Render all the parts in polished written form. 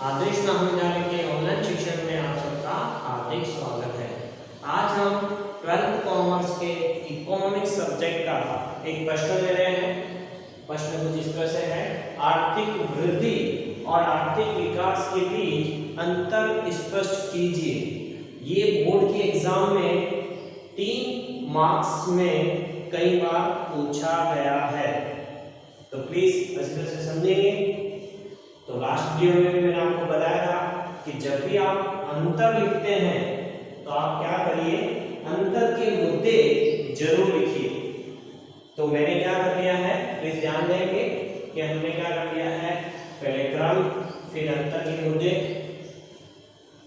आदर्श महाविद्यालय के ऑनलाइन शिक्षण में आप सबका हार्दिक स्वागत है। आज हम 12th कॉमर्स के इकोनॉमिक्स सब्जेक्ट का एक प्रश्न ले रहे हैं। प्रश्न कुछ इस तरह से है, आर्थिक वृद्धि और आर्थिक विकास के बीच अंतर स्पष्ट कीजिए। ये बोर्ड के एग्जाम में 3 मार्क्स में कई बार पूछा गया है, तो प्लीज इस तरह से समझेंगे। तो लास्ट वीडियो में भी मैंने आपको बताया था कि जब भी आप अंतर लिखते हैं तो आप क्या करिए, अंतर के मुद्दे जरूर लिखिए। तो मैंने क्या कर लिया है, प्लीज ध्यान देंगे कि हमने क्या कर लिया है, पहले क्रम फिर अंतर के मुद्दे।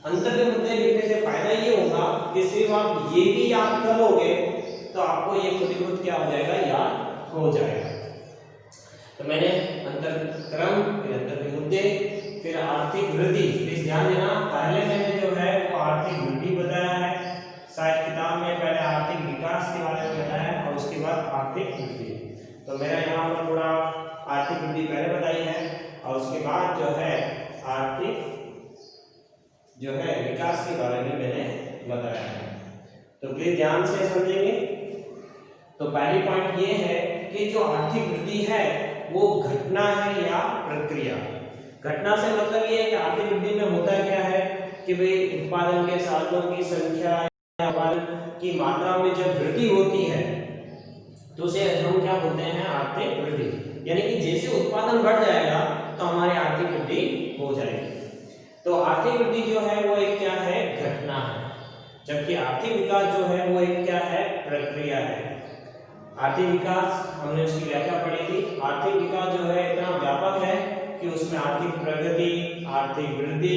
अंतर के मुद्दे लिखने से फायदा ये होगा कि सिर्फ आप ये भी याद कर लोगे तो आपको ये खुद ही खुद क्या हो जाएगा, याद हो जाएगा। तो मैंने अंतर क्रम फिर अंतर के मुद्दे फिर आर्थिक वृद्धि। प्लीज ध्यान देना, पहले मैंने जो है वो आर्थिक वृद्धि बताया है, शायद किताब में पहले आर्थिक विकास के बारे में बताया है और उसके बाद आर्थिक वृद्धि। तो मेरा यहाँ पर थोड़ा आर्थिक वृद्धि पहले बताई है और उसके बाद जो है आर्थिक जो है विकास के बारे में मैंने बताया है। तो प्लीज ध्यान से समझेंगे। तो पहली पॉइंट ये है कि जो आर्थिक वृद्धि है वो घटना है या प्रक्रिया। घटना से मतलब ये है कि आर्थिक वृद्धि में होता क्या है कि भाई उत्पादन के साधनों की संख्या या उत्पादन की मात्रा में जब वृद्धि होती है तो उसे हम क्या बोलते हैं, आर्थिक वृद्धि। यानी कि जैसे उत्पादन बढ़ जाएगा तो हमारी आर्थिक वृद्धि हो जाएगी। तो आर्थिक वृद्धि जो है वो एक क्या है, घटना है, जबकि आर्थिक विकास जो है वो एक क्या है, प्रक्रिया है। आर्थिक विकास हमने उसकी व्याख्या पढ़ी थी। आर्थिक विकास जो है इतना व्यापक है कि उसमें आर्थिक प्रगति, आर्थिक वृद्धि,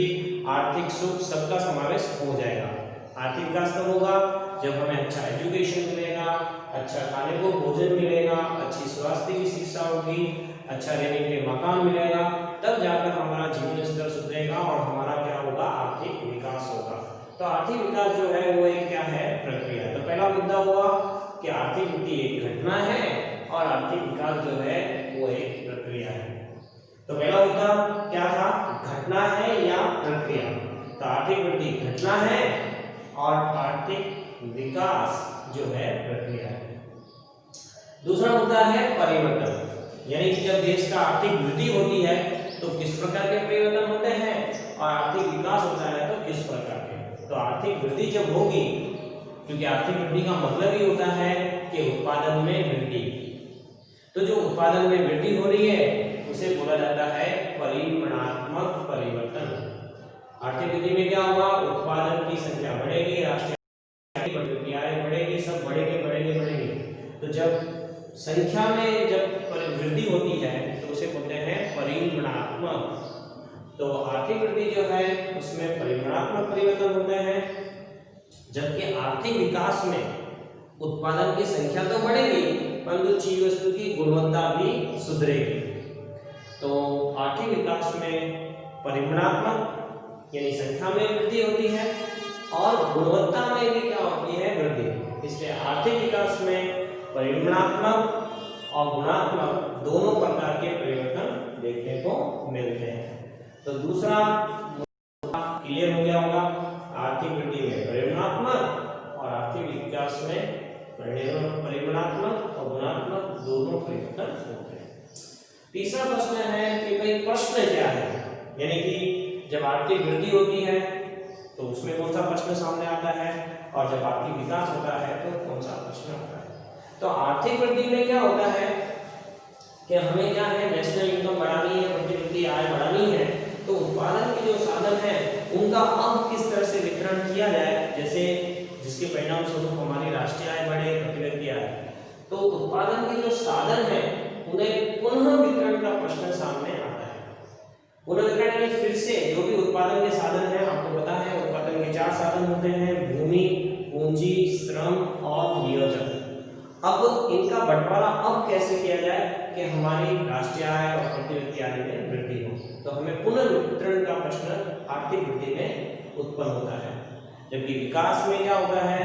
आर्थिक सुख सबका समावेश हो जाएगा। आर्थिक विकास कब होगा, जब हमें अच्छा एजुकेशन मिलेगा, अच्छा खाने को भोजन मिलेगा, अच्छी स्वास्थ्य की शिक्षा होगी, अच्छा रहने के लिए मकान मिलेगा, तब जाकर हमारा जीवन स्तर सुधरेगा और हमारा क्या होगा, आर्थिक विकास होगा। तो आर्थिक विकास जो है वो एक क्या है, प्रक्रिया। तो पहला मुद्दा हुआ कि आर्थिक वृद्धि एक घटना है और आर्थिक विकास जो है वो एक प्रक्रिया है। तो पहला मुद्दा क्या था, घटना है या प्रक्रिया। तो आर्थिक वृद्धि घटना है और आर्थिक विकास जो है प्रक्रिया है। दूसरा मुद्दा है परिवर्तन, यानी कि जब देश का आर्थिक वृद्धि होती है तो किस प्रकार के परिवर्तन होते हैं और आर्थिक विकास होता है तो किस प्रकार के। तो आर्थिक वृद्धि जब होगी, क्योंकि आर्थिक वृद्धि का मतलब ही होता है कि उत्पादन में वृद्धि। तो जो उत्पादन में वृद्धि हो रही है उसे बोला जाता है परिमाणात्मक परिवर्तन। आर्थिक वृद्धि में क्या होगा, उत्पादन की संख्या बढ़ेगी, राष्ट्रीय प्रक्रियाएं बढ़ेगी, सब बढ़ेंगे। तो जब संख्या में जब वृद्धि होती है तो उसे बोलते हैं परिमाणात्मक। तो आर्थिक वृद्धि जो है उसमें परिमाणात्मक परिवर्तन होते हैं, जबकि आर्थिक विकास में उत्पादन की संख्या तो बढ़ेगी परंतु चीज वस्तु की गुणवत्ता भी सुधरेगी। तो आर्थिक विकास में परिमाणात्मक यानी संख्या में वृद्धि होती है और गुणवत्ता में भी क्या होती है, वृद्धि। इसलिए आर्थिक विकास में परिमाणात्मक और गुणात्मक दोनों प्रकार के परिवर्तन देखने को मिलते हैं। तो दूसरा क्लियर हो गया होगा, आर्थिक वृद्धि में परिमाणात्मक और आर्थिक विकास में परिमाणात्मक और गुणात्मक दोनों परिवर्तन होते हैं। तीसरा प्रश्न है कि भाई प्रश्न क्या है, यानी कि जब आर्थिक वृद्धि होती है तो उसमें कौन सा प्रश्न सामने आता है और जब आर्थिक विकास होता है तो कौन सा प्रश्न आता है। तो आर्थिक वृद्धि में क्या होता है कि हमें क्या है, नेशनल इनकम बढ़ानी है, प्रतिवृत्ति आय बढ़ानी है, तो उत्पादन के जो साधन है उनका अब किस तरह से वितरण किया जाए, जैसे जिसके परिणाम स्वरूप हमारी राष्ट्रीय आय बढ़े, प्रतिवृत्ति आय। तो उत्पादन के जो साधन है उन्हें पुनः वितरण का प्रश्न सामने आता है। पुनः वितरण यानी फिर से जो भी उत्पादन के साधन है, आपको पता है उत्पादन के 4 साधन होते हैं, भूमि, पूंजी, श्रम और नियोजन। अब इनका बंटवारा अब कैसे किया जाए कि हमारी राष्ट्रीय आय और प्रतिवृत्ति आय में वृद्धि हो। तो हमें पुनर्वितरण का प्रश्न आर्थिक वृद्धि में उत्पन्न होता है। जबकि विकास में क्या होता है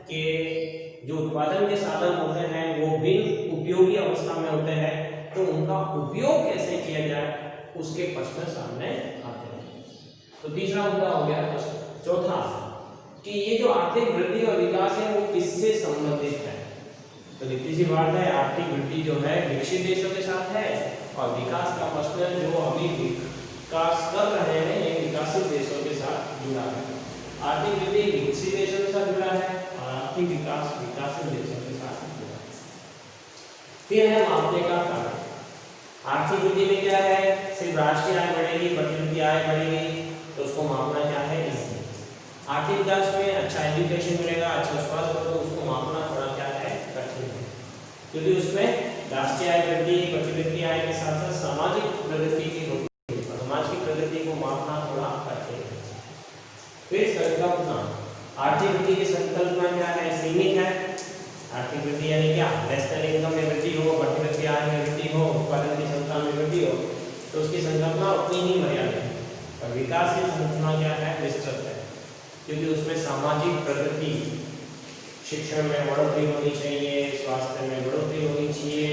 कि जो उत्पादन के साधन होते हैं वो बिन उपयोगी अवस्था में होते हैं, तो उनका उपयोग कैसे किया जाए उसके प्रश्न सामने आते हैं। तो तीसरा मुद्दा हो गया। चौथा कि ये जो आर्थिक वृद्धि और विकास है वो किससे संबंधित है। तो नीति सी बात है, आर्थिक वृद्धि जो है विकसित देशों के साथ है और विकास का प्रश्न जो अभी विकास कर रहे हैं ये विकसित देशों के साथ जुड़ा है। आर्थिक वृद्धि विकसित देशों के साथ जुड़ा है और आर्थिक विकास विकसित देशों के साथ जुड़ा है। फिर है मापने का कारण। आर्थिक वृद्धि में क्या है, सिर्फ राष्ट्रीय आय बढ़ेगी, प्रतिवृत्ति आय बढ़ेगी, तो उसको मापना क्या है इसमें। आर्थिक विकास में अच्छा एजुकेशन मिलेगा, अच्छा स्वास्थ्य होगा, उसको मापना थोड़ा क्या है कठिन है, क्योंकि उसमें राष्ट्रीय आय वृद्धि, प्रतिवृत्ति आय के साथ साथ सामाजिक प्रगति की होती है, समाज की प्रगति को मापना थोड़ा कठिन है। फिर संकल्पना, आर्थिक वृद्धि की संकल्पना क्या है, सीमित है। आर्थिक वृद्धि यानी क्या, नेशनल इनकम में वृद्धि हो, प्रतिवृत्ति आय में वृद्धि हो, उत्पादन की क्षमता में वृद्धि हो, तो उसकी संकल्पना उतनी ही मर्यादित है। और विकास की संकल्पना क्या है, विस्तृत है, क्योंकि उसमें सामाजिक प्रगति, शिक्षण में बढ़ोतरी होनी चाहिए, स्वास्थ्य में बढ़ोतरी होनी चाहिए,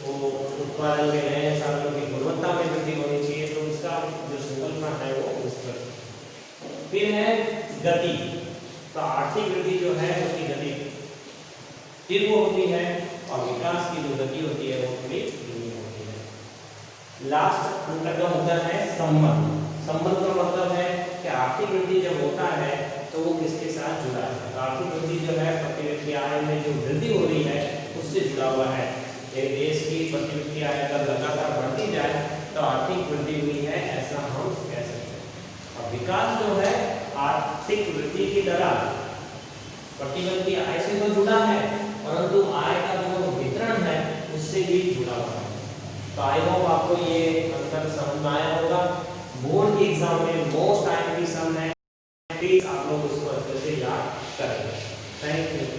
वो उत्पादन के नए साधनों की गुणवत्ता में वृद्धि होनी चाहिए, तो उसका जो संकल्पना है वो विस्तृत है। फिर है गति। तो आर्थिक वृद्धि जो है उसकी गति तीव्र होती है और विकास की जो गति होती है वो थोड़ी धीमी होती है। लास्ट अंतर का मुद्दा है संबंध। संबंध का मतलब है कि आर्थिक वृद्धि जब होता है तो वो किसके साथ जुड़ा है। आर्थिक वृद्धि जो है प्रतिवृत्ति आय में जो वृद्धि हो रही है उससे जुड़ा हुआ है। एक देश की प्रतिवृत्ति आय अगर लगातार बढ़ती जाए तो आर्थिक वृद्धि हुई है, ऐसा हम कह सकते हैं। और विकास जो है आर्थिक वृद्धि की तरह प्रतिवृत्ति आय से तो जुड़ा है, परंतु आय का जो वितरण है उससे भी जुड़ा हुआ है। तो आई होप आपको ये अंतर समझ में आया होगा। बोर्ड के एग्जाम में मोस्ट टाइम की सम है, प्लीज आप लोग उसको अच्छे से याद करें। Thank you.